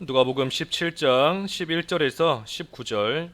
누가복음 17장 11절에서 19절.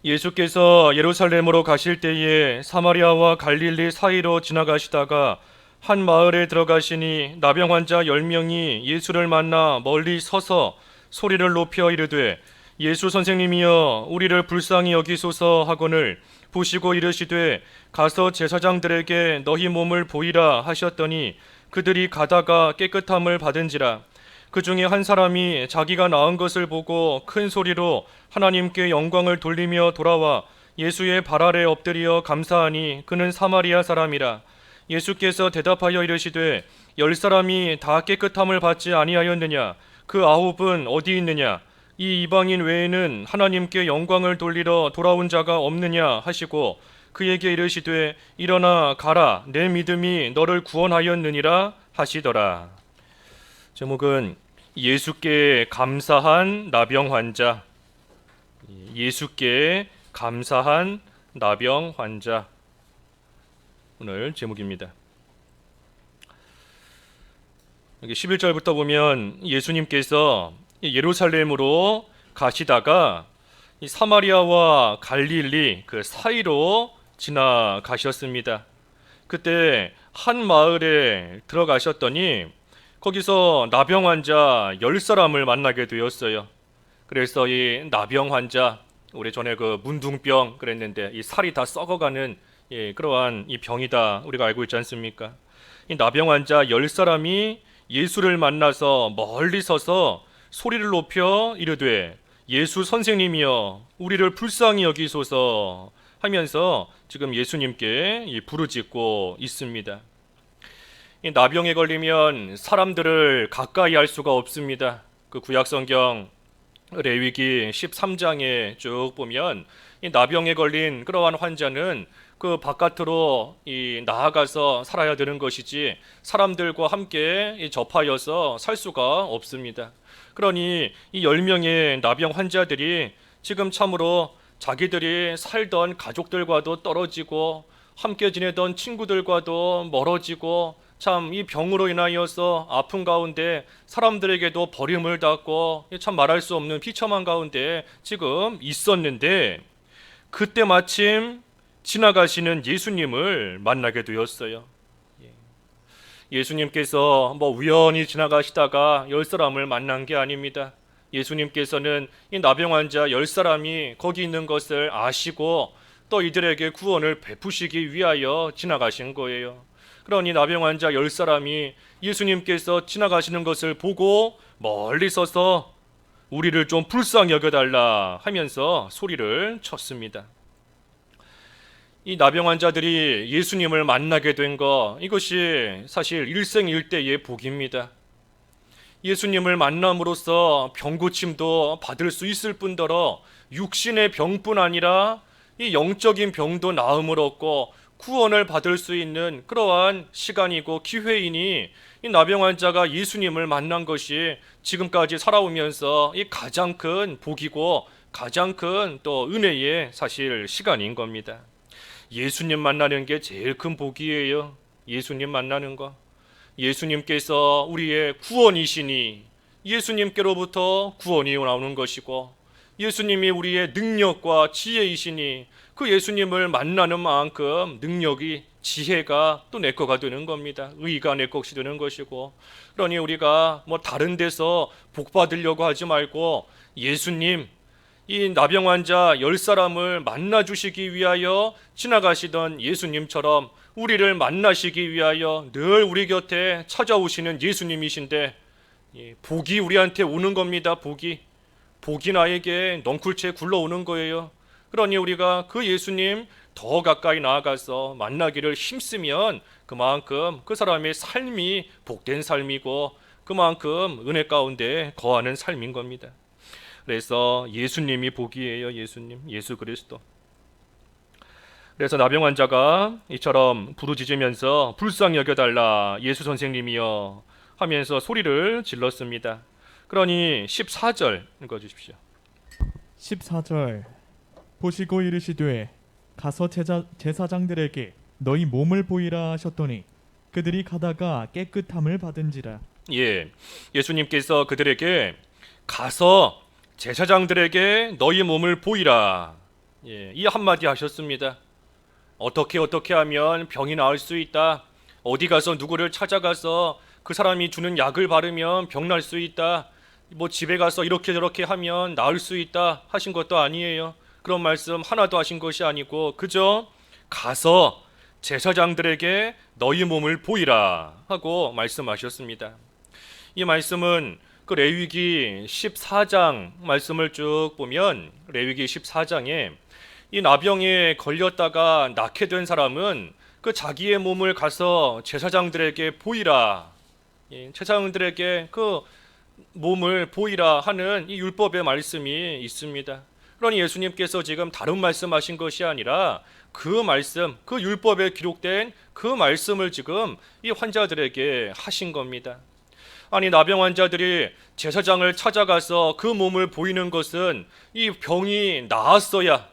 예수께서 예루살렘으로 가실 때에 사마리아와 갈릴리 사이로 지나가시다가 한 마을에 들어가시니 나병 환자 10명이 예수를 만나 멀리 서서 소리를 높여 이르되 예수 선생님이여 우리를 불쌍히 여기소서 하거늘 보시고 이르시되 가서 제사장들에게 너희 몸을 보이라 하셨더니 그들이 가다가 깨끗함을 받은지라. 그 중에 한 사람이 자기가 나은 것을 보고 큰 소리로 하나님께 영광을 돌리며 돌아와 예수의 발 아래 엎드려 감사하니 그는 사마리아 사람이라. 예수께서 대답하여 이르시되 10사람이 다 깨끗함을 받지 아니하였느냐? 그 9은 어디 있느냐? 이 이방인 외에는 하나님께 영광을 돌리러 돌아온 자가 없느냐 하시고 그에게 이르시되 일어나 가라 내 믿음이 너를 구원하였느니라 하시더라. 제목은 예수께 감사한 나병 환자. 예수께 감사한 나병 환자. 오늘 제목입니다. 여기 11절부터 보면 예수님께서 예루살렘으로 가시다가 이 사마리아와 갈릴리 그 사이로 지나가셨습니다. 그때 한 마을에 들어가셨더니 거기서 나병 환자 10사람을 만나게 되었어요. 그래서 이 나병 환자, 우리 전에 그 문둥병 그랬는데 이 살이 다 썩어가는 그러한 이 병이다 우리가 알고 있지 않습니까? 이 나병 환자 10사람이 예수를 만나서 멀리 서서 소리를 높여 이르되 예수 선생님이여 우리를 불쌍히 여기소서 하면서 지금 예수님께 부르짖고 있습니다. 이 나병에 걸리면 사람들을 가까이 할 수가 없습니다. 그 구약성경 레위기 13장에 쭉 보면 이 나병에 걸린 그러한 환자는 그 바깥으로 나아가서 살아야 되는 것이지 사람들과 함께 접하여서 살 수가 없습니다. 그러니 이 10명의 나병 환자들이 지금 참으로 자기들이 살던 가족들과도 떨어지고 함께 지내던 친구들과도 멀어지고 참 이 병으로 인하여서 아픈 가운데 사람들에게도 버림을 받고 참 말할 수 없는 비참한 가운데 지금 있었는데 그때 마침 지나가시는 예수님을 만나게 되었어요. 예수님께서 우연히 지나가시다가 10사람을 만난 게 아닙니다. 예수님께서는 이 나병 환자 10사람이 거기 있는 것을 아시고 또 이들에게 구원을 베푸시기 위하여 지나가신 거예요. 그러니 나병 환자 10사람이 예수님께서 지나가시는 것을 보고 멀리 서서 우리를 좀 불쌍히 여겨달라 하면서 소리를 쳤습니다. 이 나병 환자들이 예수님을 만나게 된 것, 이것이 사실 일생일대의 복입니다. 예수님을 만남으로써 병고침도 받을 수 있을 뿐더러 육신의 병뿐 아니라 이 영적인 병도 나음을 얻고 구원을 받을 수 있는 그러한 시간이고 기회이니 이 나병 환자가 예수님을 만난 것이 지금까지 살아오면서 이 가장 큰 복이고 가장 큰 또 은혜의 사실 시간인 겁니다. 예수님 만나는 게 제일 큰 복이에요. 예수님 만나는 거. 예수님께서 우리의 구원이시니 예수님께로부터 구원이 나오는 것이고 예수님이 우리의 능력과 지혜이시니 그 예수님을 만나는 만큼 능력이 지혜가 또 내 거가 되는 겁니다. 의가 내 것이 되는 것이고 그러니 우리가 다른 데서 복 받으려고 하지 말고 예수님 이 나병 환자 10사람을 만나 주시기 위하여 지나가시던 예수님처럼 우리를 만나시기 위하여 늘 우리 곁에 찾아오시는 예수님이신데 복이 우리한테 오는 겁니다. 복이 나에게 넝쿨채 굴러오는 거예요. 그러니 우리가 그 예수님 더 가까이 나아가서 만나기를 힘쓰면 그만큼 그 사람의 삶이 복된 삶이고 그만큼 은혜 가운데 거하는 삶인 겁니다. 그래서 예수님이 복이에요. 예수 그리스도. 그래서 나병 환자가 이처럼 부르짖으면서 불쌍히 여겨달라 예수 선생님이여 하면서 소리를 질렀습니다. 그러니 14절 읽어주십시오. 14절 보시고 이르시되 가서 제사장들에게 너희 몸을 보이라 하셨더니 그들이 가다가 깨끗함을 받은지라. 예수님께서 그들에게 가서 제사장들에게 너희 몸을 보이라. 이 한마디 하셨습니다. 어떻게 하면 병이 나을 수 있다. 어디 가서 누구를 찾아가서 그 사람이 주는 약을 바르면 병 날 수 있다. 뭐 집에 가서 이렇게 저렇게 하면 나을 수 있다 하신 것도 아니에요. 그런 말씀 하나도 하신 것이 아니고 그저 가서 제사장들에게 너희 몸을 보이라 하고 말씀하셨습니다. 이 말씀은 그 레위기 14장 말씀을 쭉 보면 레위기 14장에 이 나병에 걸렸다가 낫게 된 사람은 그 자기의 몸을 가서 제사장들에게 보이라, 제사장들에게 그 몸을 보이라 하는 이 율법의 말씀이 있습니다. 그러니 예수님께서 지금 다른 말씀하신 것이 아니라 그 말씀, 그 율법에 기록된 그 말씀을 지금 이 환자들에게 하신 겁니다. 아니 나병 환자들이 제사장을 찾아가서 그 몸을 보이는 것은 이 병이 나았어야,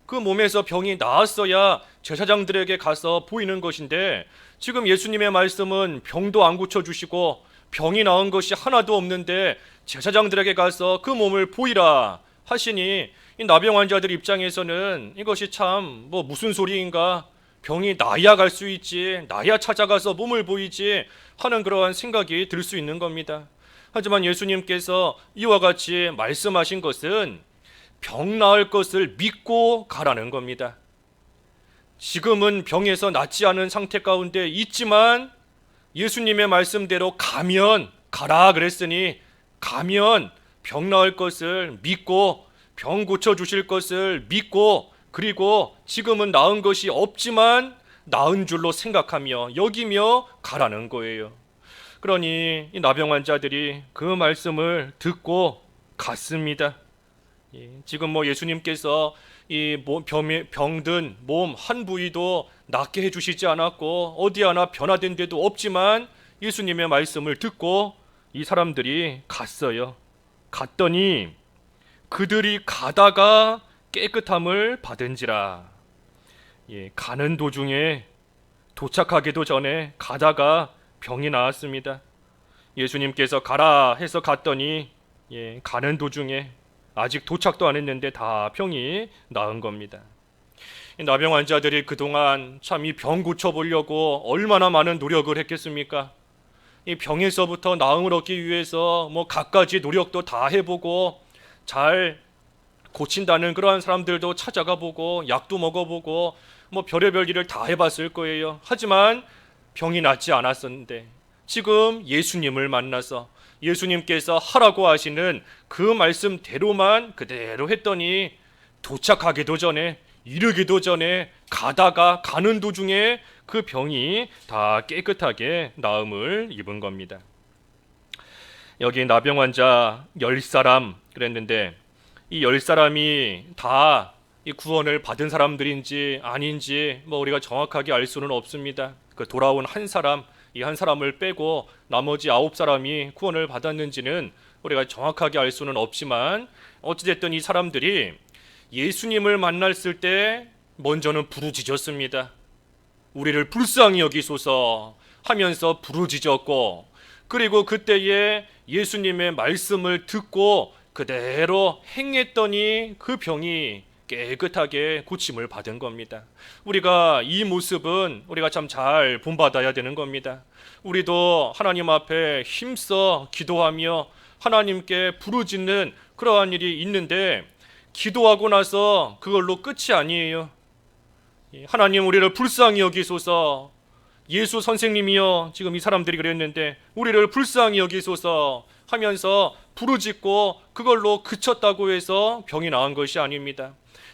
그 몸에서 병이 나았어야 제사장들에게 가서 보이는 것인데 지금 예수님의 말씀은 병도 안 고쳐주시고 병이 나은 것이 하나도 없는데 제사장들에게 가서 그 몸을 보이라 하시니 이 나병 환자들 입장에서는 이것이 참 무슨 소리인가, 병이 나야 갈 수 있지, 나야 찾아가서 몸을 보이지 하는 그러한 생각이 들 수 있는 겁니다. 하지만 예수님께서 이와 같이 말씀하신 것은 병 나을 것을 믿고 가라는 겁니다. 지금은 병에서 낫지 않은 상태 가운데 있지만 예수님의 말씀대로 가면, 가라 그랬으니 가면 병 나을 것을 믿고 병 고쳐주실 것을 믿고, 그리고 지금은 나은 것이 없지만 나은 줄로 생각하며 여기며 가라는 거예요. 그러니 이 나병 환자들이 그 말씀을 듣고 갔습니다. 지금 예수님께서 이 병든 몸 한 부위도 낫게 해주시지 않았고 어디 하나 변화된 데도 없지만 예수님의 말씀을 듣고 이 사람들이 갔어요. 갔더니 그들이 가다가 깨끗함을 받은지라. 가는 도중에, 도착하기도 전에 가다가 병이 나았습니다. 예수님께서 가라 해서 갔더니 가는 도중에 아직 도착도 안 했는데 다 병이 나은 겁니다. 나병 환자들이 그동안 참 이 병 고쳐보려고 얼마나 많은 노력을 했겠습니까? 이 병에서부터 나음을 얻기 위해서 갖가지 노력도 다 해보고 잘 고친다는 그러한 사람들도 찾아가 보고 약도 먹어보고 별의별 일을 다 해봤을 거예요. 하지만 병이 낫지 않았었는데 지금 예수님을 만나서 예수님께서 하라고 하시는 그 말씀대로만 그대로 했더니 도착하기도 전에, 이르기도 전에, 가다가 가는 도중에 그 병이 다 깨끗하게 나음을 입은 겁니다. 여기 나병 환자 10사람 그랬는데 이 10사람이 다 이 구원을 받은 사람들인지 아닌지 우리가 정확하게 알 수는 없습니다. 그 돌아온 한 사람, 이 한 사람을 빼고 나머지 9사람이 구원을 받았는지는 우리가 정확하게 알 수는 없지만 어찌됐든 이 사람들이 예수님을 만났을 때 먼저는 부르짖었습니다. 우리를 불쌍히 여기소서 하면서 부르짖었고, 그리고 그때에 예수님의 말씀을 듣고 그대로 행했더니 그 병이 깨끗하게 고침을 받은 겁니다. 우리가 이 모습은 우리가 참 잘 본받아야 되는 겁니다. 우리도 하나님 앞에 힘써 기도하며 하나님께 부르짖는 그러한 일이 있는데 기도하고 나서 그걸로 끝이 아니에요. 하나님 우리를 불쌍히 여기소서, 예수 선생님이여, 지금 이 사람들이 그랬는데 우리를 불쌍히 여기소서 하면서 부르짖고 그걸로 그쳤다고 해서 병이 나은 것이 아닙니다.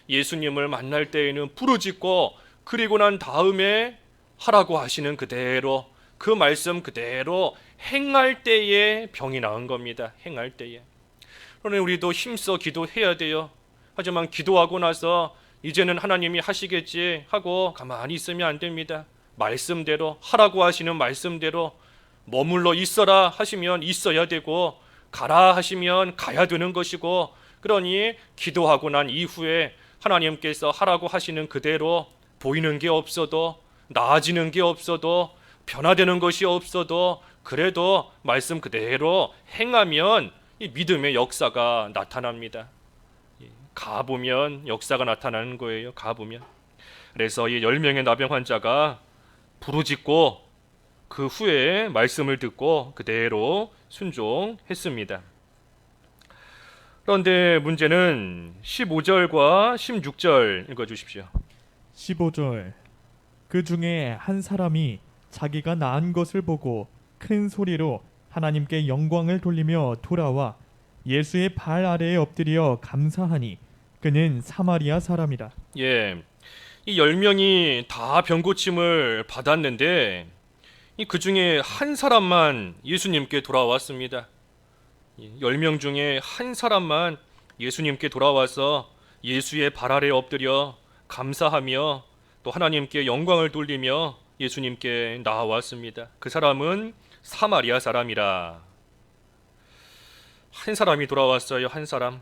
예수님을 만날 때에는 부르짖고 그리고 난 다음에 하라고 하시는 그대로, 그 말씀 그대로 행할 때에 병이 나은 겁니다. 행할 때에. 그러니 우리도 힘써 기도해야 돼요. 하지만 기도하고 나서 이제는 하나님이 하시겠지 하고 가만히 있으면 안 됩니다. 말씀대로, 하라고 하시는 말씀대로, 머물러 있어라 하시면 있어야 되고 가라 하시면 가야 되는 것이고, 그러니 기도하고 난 이후에 하나님께서 하라고 하시는 그대로 보이는 게 없어도, 나아지는 게 없어도, 변화되는 것이 없어도 그래도 말씀 그대로 행하면 이 믿음의 역사가 나타납니다. 가보면 역사가 나타나는 거예요. 가보면. 그래서 이 10명의 나병 환자가 부르짖고 그 후에 말씀을 듣고 그대로 순종했습니다. 그런데 문제는 15절과 16절 읽어주십시오. 15절. 그 중에 한 사람이 자기가 나은 것을 보고 큰 소리로 하나님께 영광을 돌리며 돌아와 예수의 발 아래에 엎드려 감사하니 그는 사마리아 사람이라. 예, 이 10명이 다 병고침을 받았는데 그 중에 한 사람만 예수님께 돌아왔습니다. 10명 중에 한 사람만 예수님께 돌아와서 예수의 발 아래에 엎드려 감사하며 또 하나님께 영광을 돌리며 예수님께 나아왔습니다. 그 사람은 사마리아 사람이라. 한 사람이 돌아왔어요. 한 사람.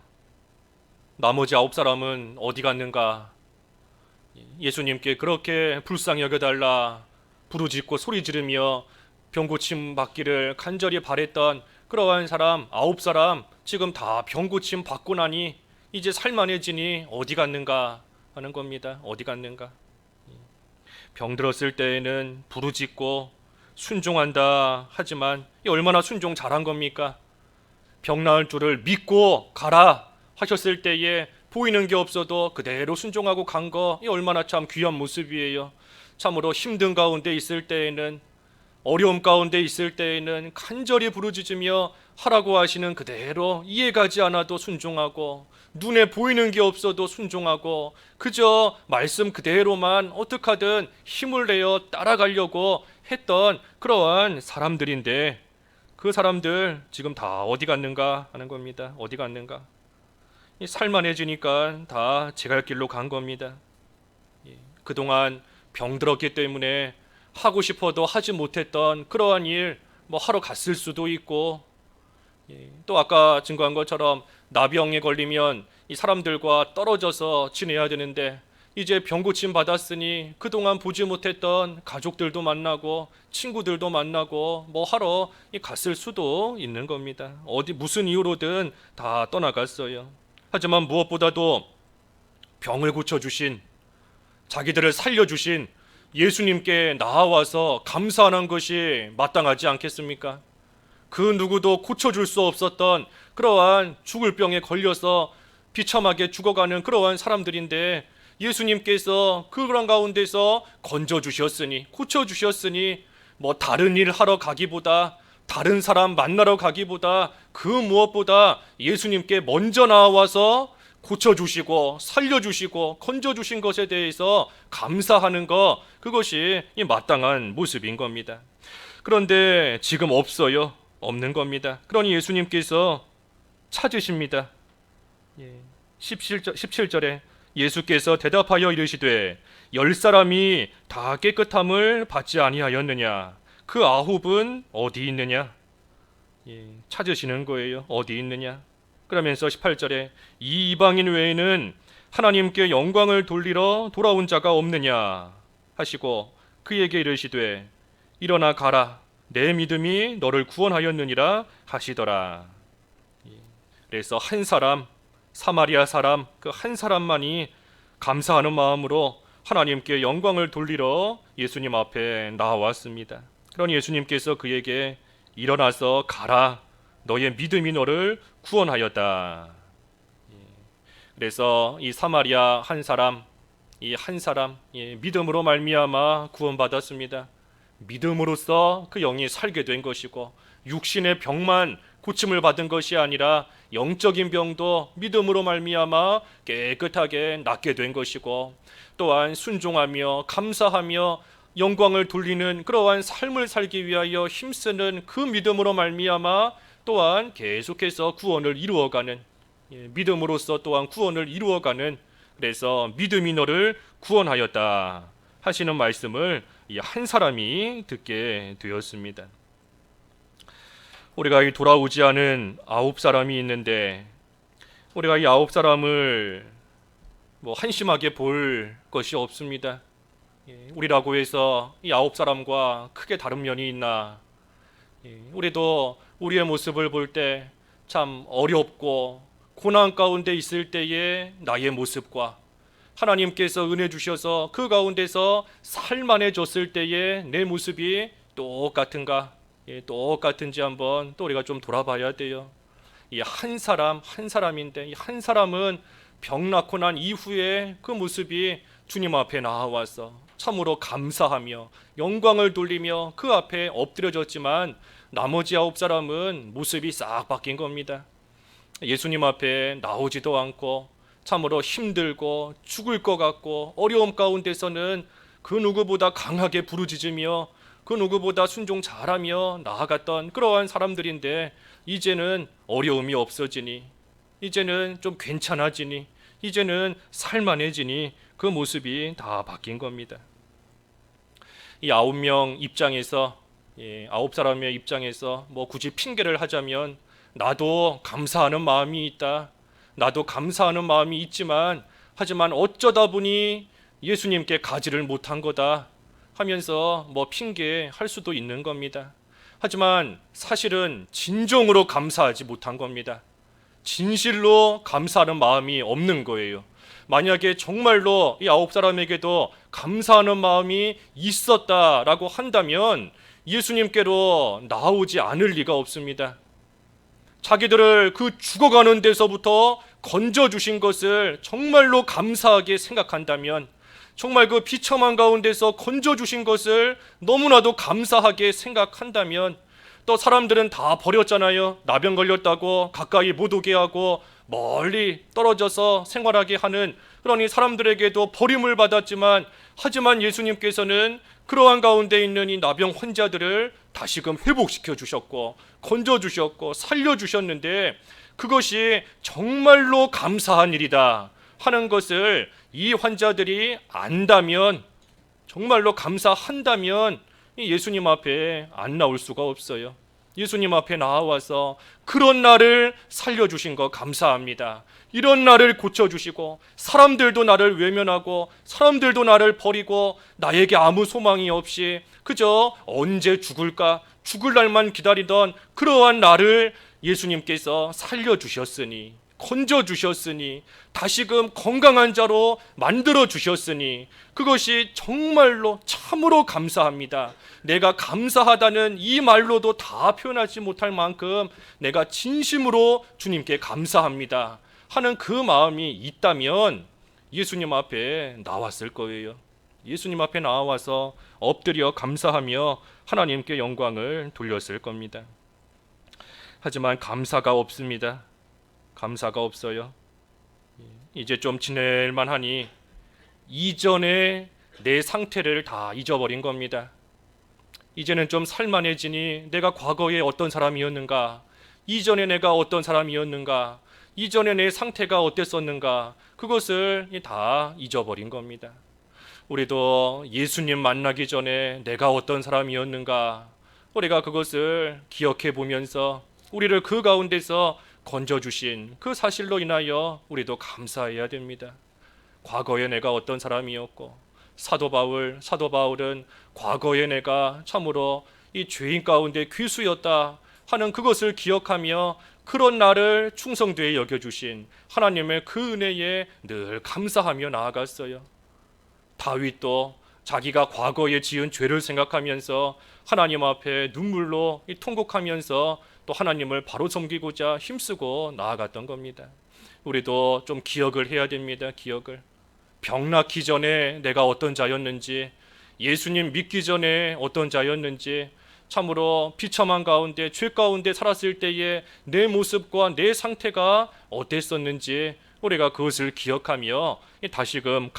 나머지 9사람은 어디 갔는가? 예수님께 그렇게 불쌍히 여겨달라 부르짖고 소리 지르며 병고침 받기를 간절히 바랬던 그러한 사람 9사람 지금 다 병고침 받고 나니 이제 살만해지니 어디 갔는가 하는 겁니다. 어디 갔는가? 병 들었을 때에는 부르짖고 순종한다 하지만 얼마나 순종 잘한 겁니까? 병 나을 줄을 믿고 가라 하셨을 때에 보이는 게 없어도 그대로 순종하고 간 거 얼마나 참 귀한 모습이에요. 참으로 힘든 가운데 있을 때에는 어려움 가운데 있을 때에는 간절히 부르짖으며 하라고 하시는 그대로 이해가지 않아도 순종하고 눈에 보이는 게 없어도 순종하고 그저 말씀 그대로만 어떻게 하든 힘을 내어 따라가려고 했던 그러한 사람들인데 그 사람들 지금 다 어디 갔는가 하는 겁니다. 어디 갔는가? 살만해지니까 다 제갈 길로 간 겁니다. 그동안 병들었기 때문에 하고 싶어도 하지 못했던 그러한 일 하러 갔을 수도 있고 또 아까 증거한 것처럼 나병에 걸리면 이 사람들과 떨어져서 지내야 되는데 이제 병고침 받았으니 그동안 보지 못했던 가족들도 만나고 친구들도 만나고 하러 갔을 수도 있는 겁니다. 어디 무슨 이유로든 다 떠나갔어요. 하지만 무엇보다도 병을 고쳐주신 자기들을 살려주신 예수님께 나아와서 감사하는 것이 마땅하지 않겠습니까? 그 누구도 고쳐줄 수 없었던 그러한 죽을 병에 걸려서 비참하게 죽어가는 그러한 사람들인데 예수님께서 그런 가운데서 건져주셨으니 고쳐주셨으니 다른 일 하러 가기보다 다른 사람 만나러 가기보다 그 무엇보다 예수님께 먼저 나와서 고쳐주시고 살려주시고 건져주신 것에 대해서 감사하는 것 그것이 이 마땅한 모습인 겁니다. 그런데 지금 없어요. 없는 겁니다. 그러니 예수님께서 찾으십니다. 17절에 예수께서 대답하여 이르시되 10사람이 다 깨끗함을 받지 아니하였느냐 그 9은 어디 있느냐? 찾으시는 거예요. 어디 있느냐? 그러면서 18절에 이 이방인 외에는 하나님께 영광을 돌리러 돌아온 자가 없느냐 하시고 그에게 이르시되 일어나 가라 내 믿음이 너를 구원하였느니라 하시더라. 그래서 한 사람 사마리아 사람 그 한 사람만이 감사하는 마음으로 하나님께 영광을 돌리러 예수님 앞에 나왔습니다. 그러니 예수님께서 그에게 일어나서 가라 너의 믿음이 너를 구원하였다. 그래서 이 사마리아 한 사람 믿음으로 말미암아 구원받았습니다. 믿음으로써 그 영이 살게 된 것이고 육신의 병만 고침을 받은 것이 아니라 영적인 병도 믿음으로 말미암아 깨끗하게 낫게 된 것이고 또한 순종하며 감사하며 영광을 돌리는 그러한 삶을 살기 위하여 힘쓰는 그 믿음으로 말미암아 또한 계속해서 구원을 이루어가는 믿음으로써 또한 구원을 이루어가는 그래서 믿음이 너를 구원하였다 하시는 말씀을 이 한 사람이 듣게 되었습니다. 우리가 이 돌아오지 않은 9사람이 있는데 우리가 이 9사람을 한심하게 볼 것이 없습니다. 우리라고 해서 이 9사람과 크게 다른 면이 있나? 우리도 우리의 모습을 볼 때 참 어렵고 고난 가운데 있을 때의 나의 모습과 하나님께서 은혜 주셔서 그 가운데서 살만해졌을 때의 내 모습이 똑같은가? 똑같은지 한번 또 우리가 좀 돌아봐야 돼요. 이 한 사람 한 사람인데 이 한 사람은 병 낳고 난 이후에 그 모습이 주님 앞에 나와서 참으로 감사하며 영광을 돌리며 그 앞에 엎드려졌지만 나머지 9사람은 모습이 싹 바뀐 겁니다. 예수님 앞에 나오지도 않고 참으로 힘들고 죽을 것 같고 어려움 가운데서는 그 누구보다 강하게 부르짖으며 그 누구보다 순종 잘하며 나아갔던 그러한 사람들인데 이제는 어려움이 없어지니 이제는 좀 괜찮아지니 이제는 살만해지니 그 모습이 다 바뀐 겁니다. 이 9명 입장에서 9사람의 입장에서 뭐 굳이 핑계를 하자면 나도 감사하는 마음이 있다. 나도 감사하는 마음이 있지만 하지만 어쩌다 보니 예수님께 가지를 못한 거다 하면서 뭐 핑계할 수도 있는 겁니다. 하지만 사실은 진정으로 감사하지 못한 겁니다. 진실로 감사하는 마음이 없는 거예요. 만약에 정말로 이 9사람에게도 감사하는 마음이 있었다라고 한다면 예수님께로 나오지 않을 리가 없습니다. 자기들을 그 죽어가는 데서부터 건져주신 것을 정말로 감사하게 생각한다면 정말 그 비참한 가운데서 건져주신 것을 너무나도 감사하게 생각한다면 또 사람들은 다 버렸잖아요. 나병 걸렸다고 가까이 못 오게 하고 멀리 떨어져서 생활하게 하는 그러니 사람들에게도 버림을 받았지만 하지만 예수님께서는 그러한 가운데 있는 이 나병 환자들을 다시금 회복시켜 주셨고 건져 주셨고 살려 주셨는데 그것이 정말로 감사한 일이다 하는 것을 이 환자들이 안다면 정말로 감사한다면 예수님 앞에 안 나올 수가 없어요. 예수님 앞에 나와서 그런 나를 살려주신 거 감사합니다. 이런 나를 고쳐주시고 사람들도 나를 외면하고 사람들도 나를 버리고 나에게 아무 소망이 없이 그저 언제 죽을까 죽을 날만 기다리던 그러한 나를 예수님께서 살려주셨으니 건져주셨으니 다시금 건강한 자로 만들어주셨으니 그것이 정말로 참으로 감사합니다. 내가 감사하다는 이 말로도 다 표현하지 못할 만큼 내가 진심으로 주님께 감사합니다 하는 그 마음이 있다면 예수님 앞에 나왔을 거예요. 예수님 앞에 나와서 엎드려 감사하며 하나님께 영광을 돌렸을 겁니다. 하지만 감사가 없습니다. 감사가 없어요. 이제 좀 지낼만 하니 이전에 내 상태를 다 잊어버린 겁니다. 이제는 좀 살만해지니 내가 과거에 어떤 사람이었는가, 이전에 내가 어떤 사람이었는가, 이전에 내 상태가 어땠었는가, 그것을 다 잊어버린 겁니다. 우리도 예수님 만나기 전에 내가 어떤 사람이었는가, 우리가 그것을 기억해 보면서 우리를 그 가운데서 건져주신 그 사실로 인하여 우리도 감사해야 됩니다. 과거에 내가 어떤 사람이었고 사도 바울은 과거에 내가 참으로 이 죄인 가운데 귀수였다 하는 그것을 기억하며 그런 나를 충성되게 여겨주신 하나님의 그 은혜에 늘 감사하며 나아갔어요. 다윗도 자기가 과거에 지은 죄를 생각하면서 하나님 앞에 눈물로 통곡하면서 또 하나님을 바로 섬기고자 힘쓰고 나아갔던 겁니다. 우리도 좀 기억을 해야 됩니다. 기억을. 병 낳기 전에 내가 어떤 자였는지, 예수님 믿기 전에 어떤 자였는지, 참으로 비참한 가운데 죄 가운데 살았을 때의 내 모습과 내 상태가 어땠었는지 우리가 그것을 기억하며 다시금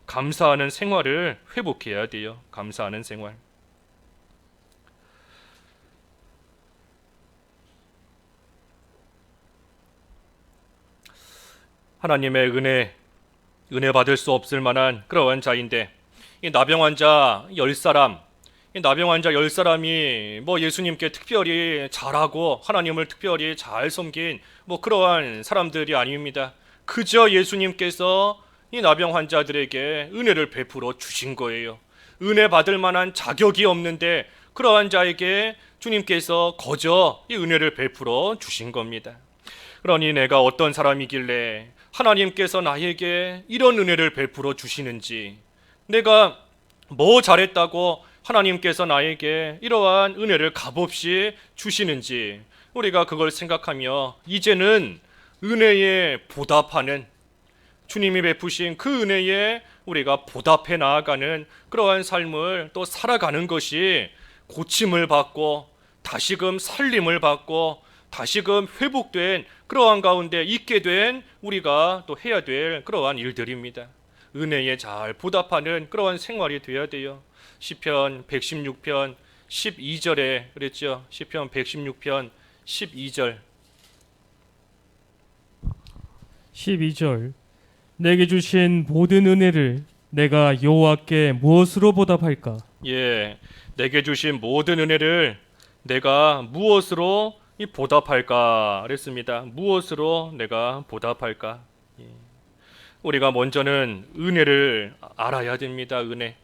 감사하는 생활을 회복해야 돼요. 감사하는 생활. 하나님의 은혜 받을 수 없을 만한 그러한 자인데 이 나병 환자 10사람, 이 나병 환자 10사람이 뭐 예수님께 특별히 잘하고 하나님을 특별히 잘 섬긴 뭐 그러한 사람들이 아닙니다. 그저 예수님께서 이 나병 환자들에게 은혜를 베풀어 주신 거예요. 은혜 받을 만한 자격이 없는데 그러한 자에게 주님께서 거저 이 은혜를 베풀어 주신 겁니다. 그러니 내가 어떤 사람이길래 하나님께서 나에게 이런 은혜를 베풀어 주시는지, 내가 뭐 잘했다고 하나님께서 나에게 이러한 은혜를 값없이 주시는지, 우리가 그걸 생각하며 이제는 은혜에 보답하는, 주님이 베푸신 그 은혜에 우리가 보답해 나아가는 그러한 삶을 또 살아가는 것이 고침을 받고 다시금 살림을 받고 다시금 회복된 그러한 가운데 있게 된 우리가 또 해야 될 그러한 일들입니다. 은혜에 잘 보답하는 그러한 생활이 되어야 돼요. 시편 116편 12절에 그랬죠. 시편 116편 12절 12절 내게 주신 모든 은혜를 내가 여호와께 무엇으로 보답할까? 예, 내게 주신 모든 은혜를 내가 무엇으로 보답할까 그랬습니다. 무엇으로 내가 보답할까? 예. 우리가 먼저는 은혜를 알아야 됩니다. 은혜.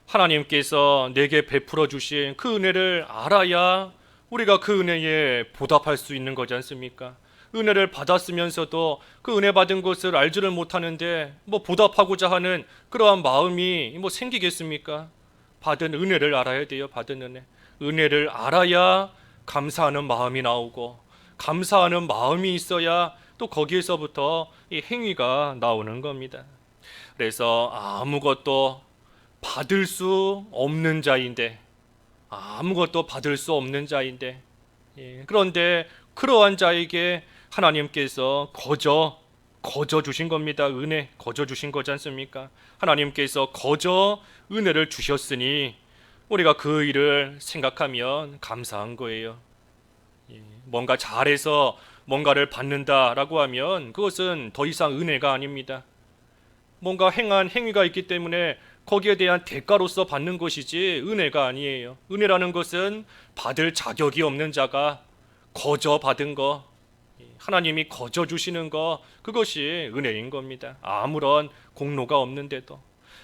하나님께서 내게 베풀어 주신 그 은혜를 알아야 우리가 그 은혜에 보답할 수 있는 거지 않습니까? 은혜를 받았으면서도 그 은혜 받은 것을 알지를 못하는데 뭐 보답하고자 하는 그러한 마음이 뭐 생기겠습니까? 받은 은혜를 알아야 돼요. 받은 은혜. 은혜를 알아야 감사하는 마음이 나오고, 감사하는 마음이 있어야 또 거기에서부터 이 행위가 나오는 겁니다. 그래서 아무것도 받을 수 없는 자인데, 아무것도 받을 수 없는 자인데, 그런데 그러한 자에게 하나님께서 거저 주신 겁니다. 은혜 거저 주신 거지 않습니까? 하나님께서 거저 은혜를 주셨으니 우리가 그 일을 생각하면 감사한 거예요. 뭔가 잘해서 뭔가를 받는다라고 하면 그것은 더 이상 은혜가 아닙니다. 뭔가 행한 행위가 있기 때문에 거기에 대한 대가로서 받는 것이지 은혜가 아니에요. 은혜라는 것은 받을 자격이 없는 자가 거저 받은 거, 하나님이 거저 주시는 거, 그것이 은혜인 겁니다. 아무런 공로가 없는데도.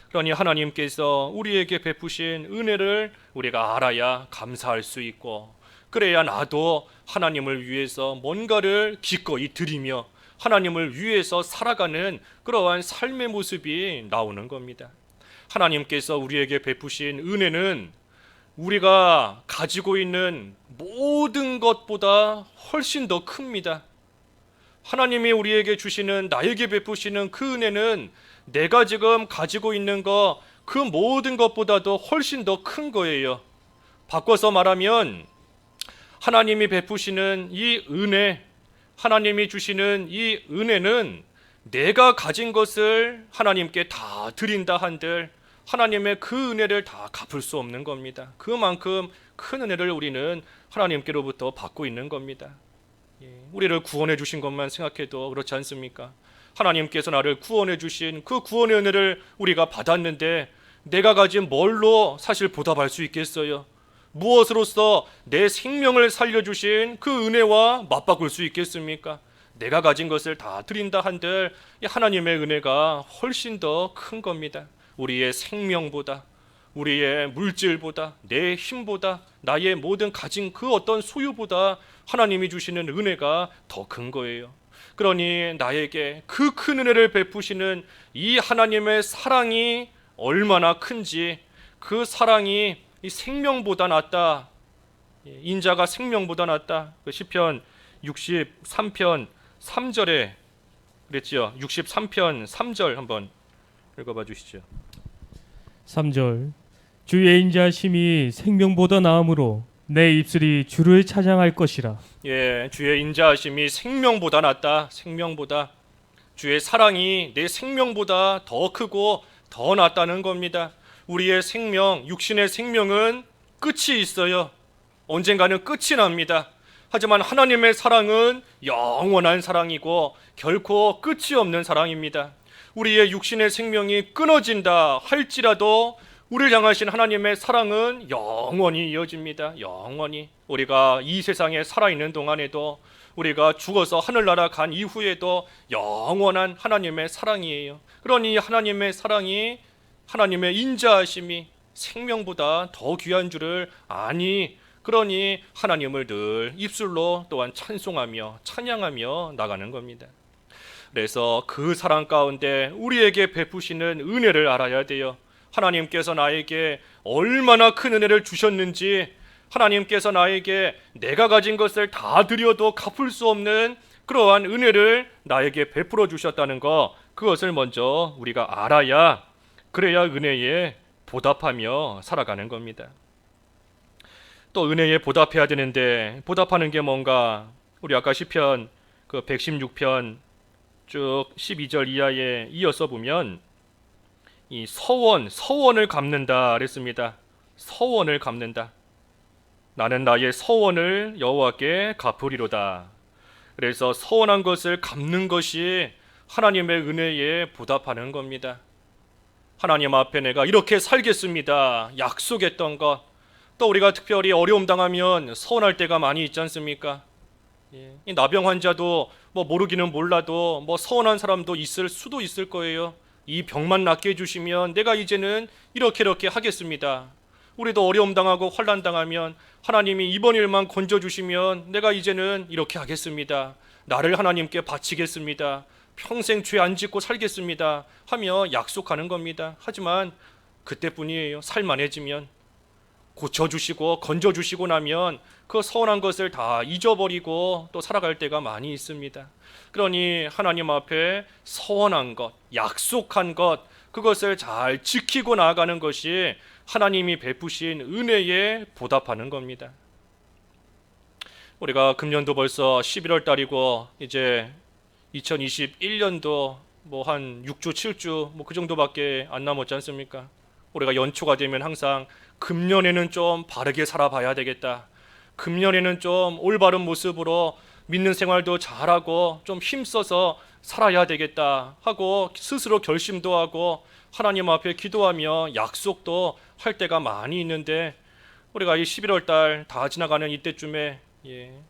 그러니 하나님께서 우리에게 베푸신 은혜를 우리가 알아야 감사할 수 있고, 그래야 나도 하나님을 위해서 뭔가를 기꺼이 드리며 하나님을 위해서 살아가는 그러한 삶의 모습이 나오는 겁니다. 하나님께서 우리에게 베푸신 은혜는 우리가 가지고 있는 모든 것보다 훨씬 더 큽니다. 하나님이 우리에게 주시는, 나에게 베푸시는 그 은혜는 내가 지금 가지고 있는 것, 그 모든 것보다도 훨씬 더 큰 거예요. 바꿔서 말하면 하나님이 베푸시는 이 은혜, 하나님이 주시는 이 은혜는 내가 가진 것을 하나님께 다 드린다 한들 하나님의 그 은혜를 다 갚을 수 없는 겁니다. 그만큼 큰 은혜를 우리는 하나님께로부터 받고 있는 겁니다. 우리를 구원해 주신 것만 생각해도 그렇지 않습니까? 하나님께서 나를 구원해 주신 그 구원의 은혜를 우리가 받았는데 내가 가진 뭘로 사실 보답할 수 있겠어요? 무엇으로써 내 생명을 살려주신 그 은혜와 맞바꿀 수 있겠습니까? 내가 가진 것을 다 드린다 한들 하나님의 은혜가 훨씬 더 큰 겁니다. 우리의 생명보다, 우리의 물질보다, 내 힘보다, 나의 모든 가진 그 어떤 소유보다 하나님이 주시는 은혜가 더 큰 거예요. 그러니 나에게 그 큰 은혜를 베푸시는 이 하나님의 사랑이 얼마나 큰지, 그 사랑이 이 생명보다 낫다, 인자가 생명보다 낫다. 그 시편 63편 3절에 그랬지요. 63편 3절 한번 읽어봐 주시죠. 3절 주의 인자심이 생명보다 나음으로 내 입술이 주를 찬양할 것이라. 예, 주의 인자하심이 생명보다 낫다. 생명보다, 주의 사랑이 내 생명보다 더 크고 더 낫다는 겁니다. 우리의 생명, 육신의 생명은 끝이 있어요. 언젠가는 끝이 납니다. 하지만 하나님의 사랑은 영원한 사랑이고 결코 끝이 없는 사랑입니다. 우리의 육신의 생명이 끊어진다 할지라도 우리를 향하신 하나님의 사랑은 영원히 이어집니다. 영원히. 우리가 이 세상에 살아있는 동안에도, 우리가 죽어서 하늘나라 간 이후에도 영원한 하나님의 사랑이에요. 그러니 하나님의 사랑이, 하나님의 인자하심이 생명보다 더 귀한 줄을 아니, 그러니 하나님을 늘 입술로 또한 찬송하며 찬양하며 나가는 겁니다. 그래서 그 사랑 가운데 우리에게 베푸시는 은혜를 알아야 돼요. 하나님께서 나에게 얼마나 큰 은혜를 주셨는지, 하나님께서 나에게 내가 가진 것을 다 드려도 갚을 수 없는 그러한 은혜를 나에게 베풀어 주셨다는 것, 그것을 먼저 우리가 알아야, 그래야 은혜에 보답하며 살아가는 겁니다. 또 은혜에 보답해야 되는데 보답하는 게 뭔가? 우리 아까 시편 그 116편 쭉 12절 이하에 이어서 보면 이 서원을 갚는다 그랬습니다. 서원을 갚는다. 나는 나의 서원을 여호와께 갚으리로다. 그래서 서원한 것을 갚는 것이 하나님의 은혜에 보답하는 겁니다. 하나님 앞에 내가 이렇게 살겠습니다, 약속했던 것. 또 우리가 특별히 어려움 당하면 서운할 때가 많이 있지 않습니까? 이 나병 환자도 뭐 모르기는 몰라도 뭐 서운한 사람도 있을 수도 있을 거예요. 이 병만 낫게 해주시면 내가 이제는 이렇게 하겠습니다. 우리도 어려움 당하고 환난 당하면 하나님이 이번 일만 건져주시면 내가 이제는 이렇게 하겠습니다. 나를 하나님께 바치겠습니다. 평생 죄 안 짓고 살겠습니다 하며 약속하는 겁니다. 하지만 그때뿐이에요. 살만해지면, 고쳐주시고 건져주시고 나면 그 서운한 것을 다 잊어버리고 또 살아갈 때가 많이 있습니다. 그러니 하나님 앞에 서원한 것, 약속한 것, 그것을 잘 지키고 나아가는 것이 하나님이 베푸신 은혜에 보답하는 겁니다. 우리가 금년도 벌써 11월 달이고 이제 2021년도 뭐 한 6주 7주 뭐 그 정도밖에 안 남았지 않습니까? 우리가 연초가 되면 항상 금년에는 좀 바르게 살아봐야 되겠다, 금년에는 좀 올바른 모습으로 믿는 생활도 잘하고 좀 힘써서 살아야 되겠다 하고 스스로 결심도 하고 하나님 앞에 기도하며 약속도 할 때가 많이 있는데, 우리가 이 11월 달 다 지나가는 이때쯤에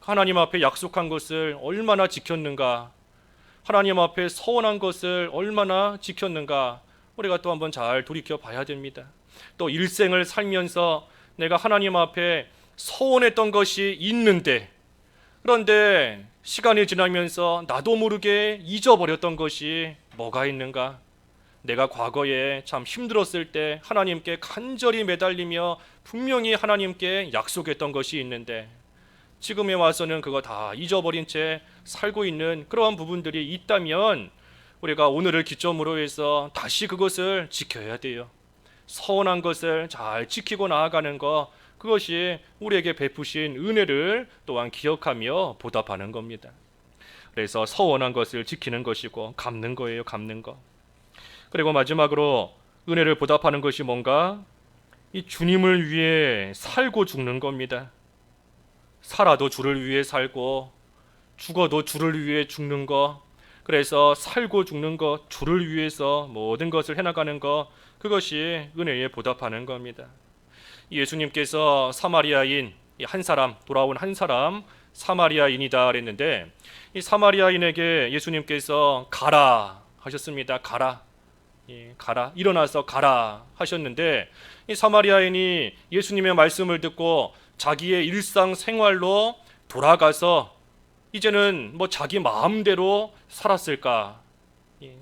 하나님 앞에 약속한 것을 얼마나 지켰는가, 하나님 앞에 서원한 것을 얼마나 지켰는가, 우리가 또 한번 잘 돌이켜 봐야 됩니다. 또 일생을 살면서 내가 하나님 앞에 서원했던 것이 있는데, 그런데 시간이 지나면서 나도 모르게 잊어버렸던 것이 뭐가 있는가? 내가 과거에 참 힘들었을 때 하나님께 간절히 매달리며 분명히 하나님께 약속했던 것이 있는데 지금에 와서는 그거 다 잊어버린 채 살고 있는 그러한 부분들이 있다면 우리가 오늘을 기점으로 해서 다시 그것을 지켜야 돼요. 서운한 것을 잘 지키고 나아가는 것, 그것이 우리에게 베푸신 은혜를 또한 기억하며 보답하는 겁니다. 그래서 서운한 것을 지키는 것이고 갚는 거예요, 갚는 거. 그리고 마지막으로 은혜를 보답하는 것이 뭔가? 이 주님을 위해 살고 죽는 겁니다. 살아도 주를 위해 살고 죽어도 주를 위해 죽는 것, 그래서 살고 죽는 것, 주를 위해서 모든 것을 해나가는 것, 그것이 은혜에 보답하는 겁니다. 예수님께서 사마리아인 한 사람, 돌아온 한 사람, 사마리아인이다 그랬는데 이 사마리아인에게 예수님께서 가라 하셨습니다. 가라, 가라, 일어나서 가라 하셨는데 이 사마리아인이 예수님의 말씀을 듣고 자기의 일상생활로 돌아가서 이제는 뭐 자기 마음대로 살았을까?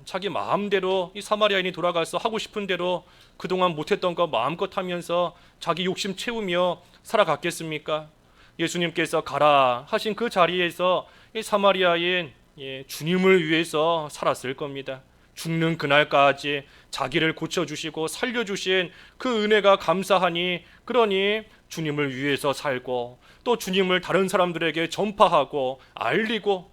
자기 마음대로 이 사마리아인이 돌아가서 하고 싶은 대로 그동안 못했던 거 마음껏 하면서 자기 욕심 채우며 살아갔겠습니까? 예수님께서 가라 하신 그 자리에서 이 사마리아인 주님을 위해서 살았을 겁니다. 죽는 그날까지 자기를 고쳐주시고 살려주신 그 은혜가 감사하니, 그러니 주님을 위해서 살고 또 주님을 다른 사람들에게 전파하고 알리고,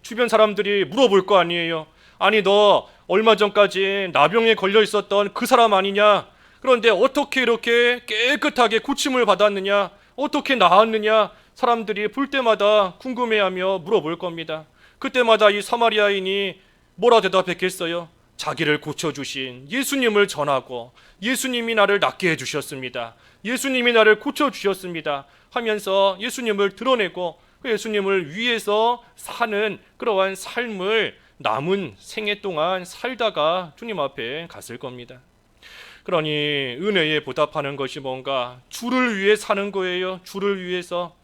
주변 사람들이 물어볼 거 아니에요. 아니 너 얼마 전까지 나병에 걸려 있었던 그 사람 아니냐? 그런데 어떻게 이렇게 깨끗하게 고침을 받았느냐? 어떻게 나았느냐? 사람들이 볼 때마다 궁금해하며 물어볼 겁니다. 그때마다 이 사마리아인이 뭐라 대답했겠어요? 자기를 고쳐주신 예수님을 전하고 예수님이 나를 낫게 해주셨습니다, 예수님이 나를 고쳐주셨습니다 하면서 예수님을 드러내고 예수님을 위해서 사는 그러한 삶을 남은 생애 동안 살다가 주님 앞에 갔을 겁니다. 그러니 은혜에 보답하는 것이 뭔가 주를 위해 사는 거예요. 주를 위해서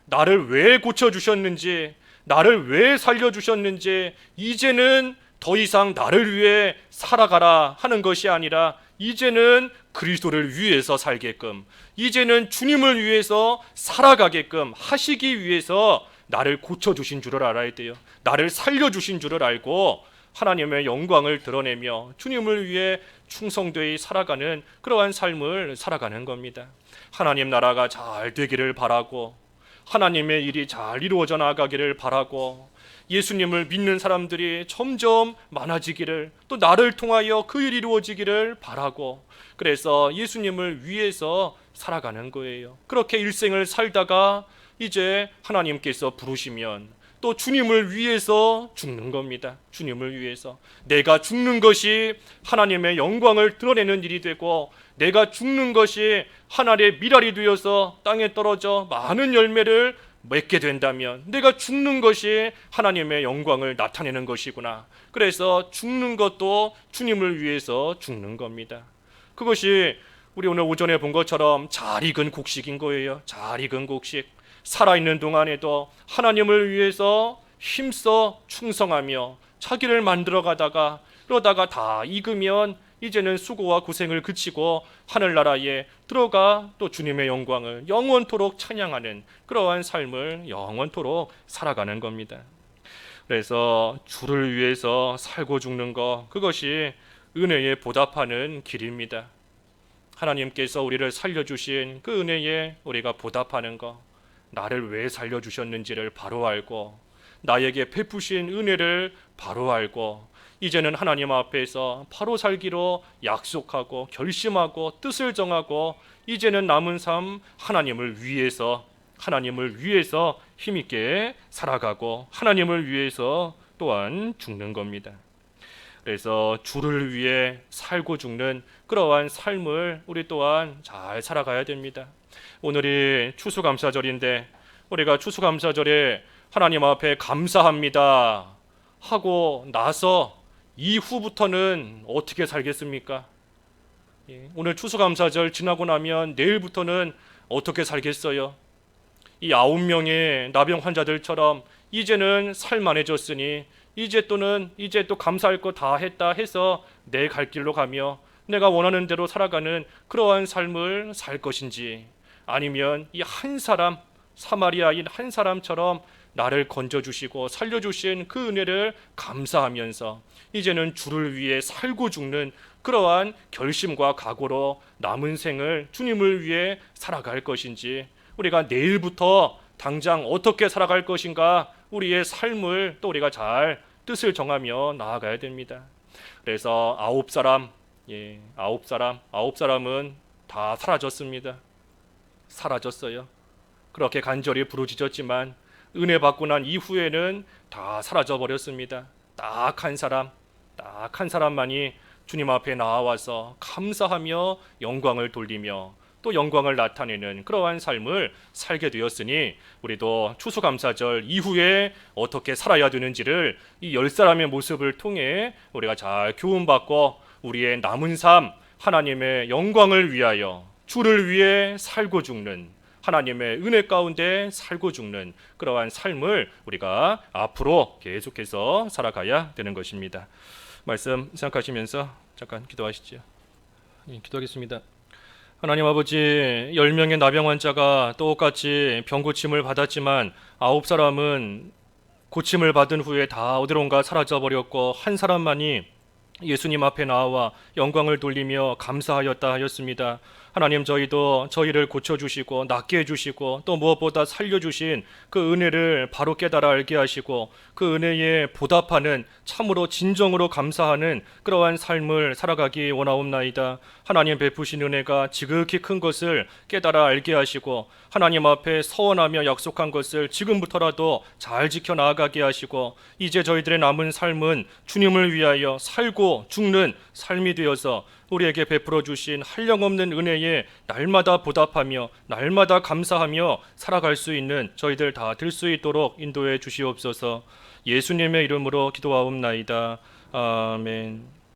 나를 왜 고쳐주셨는지, 나를 왜 살려주셨는지, 이제는 더 이상 나를 위해 살아가라 하는 것이 아니라 이제는 그리스도를 위해서 살게끔, 이제는 주님을 위해서 살아가게끔 하시기 위해서 나를 고쳐주신 줄을 알아야 돼요. 나를 살려주신 줄을 알고 하나님의 영광을 드러내며 주님을 위해 충성되이 살아가는 그러한 삶을 살아가는 겁니다. 하나님 나라가 잘 되기를 바라고, 하나님의 일이 잘 이루어져 나가기를 바라고, 예수님을 믿는 사람들이 점점 많아지기를, 또 나를 통하여 그 일이 이루어지기를 바라고, 그래서 예수님을 위해서 살아가는 거예요. 그렇게 일생을 살다가 이제 하나님께서 부르시면 또 주님을 위해서 죽는 겁니다. 주님을 위해서 내가 죽는 것이 하나님의 영광을 드러내는 일이 되고, 내가 죽는 것이 하늘의 미랄이 되어서 땅에 떨어져 많은 열매를 맺게 된다면 내가 죽는 것이 하나님의 영광을 나타내는 것이구나. 그래서 죽는 것도 주님을 위해서 죽는 겁니다. 그것이 우리 오늘 오전에 본 것처럼 잘 익은 곡식인 거예요. 잘 익은 곡식. 살아있는 동안에도 하나님을 위해서 힘써 충성하며 자기를 만들어가다가, 그러다가 다 익으면 이제는 수고와 고생을 그치고 하늘나라에 들어가 또 주님의 영광을 영원토록 찬양하는 그러한 삶을 영원토록 살아가는 겁니다. 그래서 주를 위해서 살고 죽는 것, 그것이 은혜에 보답하는 길입니다. 하나님께서 우리를 살려주신 그 은혜에 우리가 보답하는 것, 나를 왜 살려주셨는지를 바로 알고, 나에게 베푸신 은혜를 바로 알고, 이제는 하나님 앞에서 바로 살기로 약속하고 결심하고 뜻을 정하고, 이제는 남은 삶 하나님을 위해서 힘있게 살아가고 하나님을 위해서 또한 죽는 겁니다. 그래서 주를 위해 살고 죽는 그러한 삶을 우리 또한 잘 살아가야 됩니다. 오늘이 추수감사절인데 우리가 추수감사절에 하나님 앞에 감사합니다 하고 나서 이후부터는 어떻게 살겠습니까? 오늘 추수감사절 지나고 나면 내일부터는 어떻게 살겠어요? 이 9명의 나병 환자들처럼 이제는 살만해졌으니 이제 또 감사할 거 다 했다 해서 내 갈 길로 가며 내가 원하는 대로 살아가는 그러한 삶을 살 것인지, 아니면 이 한 사람, 사마리아인 한 사람처럼 나를 건져주시고 살려주신 그 은혜를 감사하면서 이제는 주를 위해 살고 죽는 그러한 결심과 각오로 남은 생을 주님을 위해 살아갈 것인지, 우리가 내일부터 당장 어떻게 살아갈 것인가, 우리의 삶을 또 우리가 잘 뜻을 정하며 나아가야 됩니다. 그래서 9사람은 다 사라졌습니다. 사라졌어요. 그렇게 간절히 부르짖었지만 은혜 받고 난 이후에는 다 사라져 버렸습니다. 딱 한 사람만이 주님 앞에 나와서 감사하며 영광을 돌리며 또 영광을 나타내는 그러한 삶을 살게 되었으니, 우리도 추수감사절 이후에 어떻게 살아야 되는지를 이 10사람의 모습을 통해 우리가 잘 교훈받고 우리의 남은 삶 하나님의 영광을 위하여 주를 위해 살고 죽는, 하나님의 은혜 가운데 살고 죽는 그러한 삶을 우리가 앞으로 계속해서 살아가야 되는 것입니다. 말씀 생각하시면서 잠깐 기도하시죠. 기도하겠습니다. 하나님 아버지, 10명의 나병 환자가 똑같이 병고침을 받았지만 9사람은 고침을 받은 후에 다 어디론가 사라져 버렸고 한 사람만이 예수님 앞에 나와 영광을 돌리며 감사하였다 하였습니다. 하나님, 저희도 저희를 고쳐주시고 낫게 해주시고 또 무엇보다 살려주신 그 은혜를 바로 깨달아 알게 하시고 그 은혜에 보답하는, 참으로 진정으로 감사하는 그러한 삶을 살아가기 원하옵나이다. 하나님 베푸신 은혜가 지극히 큰 것을 깨달아 알게 하시고 하나님 앞에 서원하며 약속한 것을 지금부터라도 잘 지켜나가게 하시고, 이제 저희들의 남은 삶은 주님을 위하여 살고 죽는 삶이 되어서 우리에게 베풀어 주신 한량없는 은혜에 날마다 보답하며 날마다 감사하며 살아갈 수 있는 저희들 다 될 수 있도록 인도해 주시옵소서. 예수님의 이름으로 기도하옵나이다. 아멘.